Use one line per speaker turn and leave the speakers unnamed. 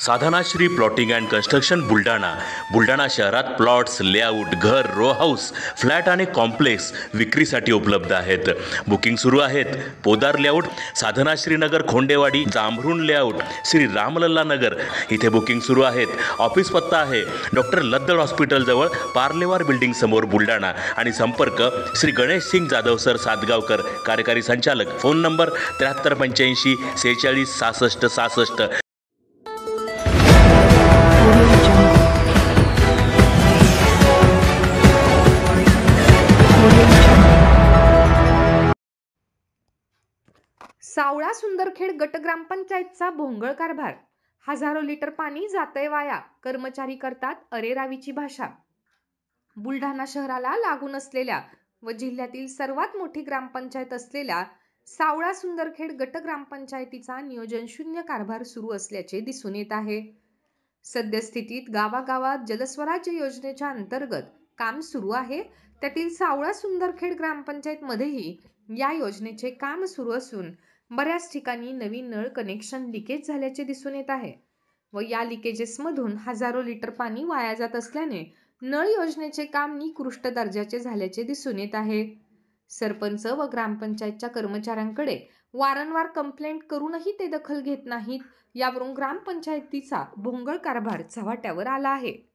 Sadhanashri plotting and construction Buldhana शहरात plots, layout, घर, row house, flat आणि कॉम्प्लेक्स विक्रीसाठी उपलब्ध आहेत. बुकिंग सुरू आहेत. पोदार लेआउट, साधनाश्री नगर, खोंडेवाडी, जांभरुण लेआउट, श्री रामलल्ला नगर इथे बुकिंग सुरू आहेत. ऑफिस पत्ता आहे डॉक्टर लद्दड हॉस्पिटल जवळ, पार्लेवार बिल्डिंग समोर, बुलढाणा. आणि संपर्क श्री गणेश सिंग जाधव सर सातगावकर, कार्यकारी संचालक. Phone number 7385 46 66 66.
सावळा सुंदरखेड गट ग्रामपंचायतचा भोंगळ कारभार. हजारो लिटर पाणी जातंय वाया. कर्मचारी करतात अरेरावीची भाषा. बुलढाणा शहराला लागून असलेल्या व जिल्ह्यातील सर्वात मोठी ग्रामपंचायत असलेल्या सावळा सुंदरखेड गट ग्रामपंचायतीचा नियोजन शून्य कारभार सुरू असल्याचे दिसून येत आहे. सद्यस्थितीत गावागावात जलस्वराज्य योजनेच्या अंतर्गत काम सुरू आहे. त्यातील सावळा सुंदरखेड ग्रामपंचायत मध्येही या योजनेचे काम सुरू असून बऱ्याच ठिकाणी नवीन नळ कनेक्शन लिकेज झाल्याचे दिसून येत आहे व या लिकेजेसमधून हजारो लिटर पाणी वाया जात असल्याने नळ योजनेचे काम निकृष्ट दर्जाचे झाल्याचे दिसून येत आहे. सरपंच व ग्रामपंचायतच्या कर्मचाऱ्यांकडे वारंवार कंप्लेंट करूनही ते दखल घेत नाहीत. यावरून ग्रामपंचायतीचा भोंगळ कारभार चव्हाट्यावर आला आहे.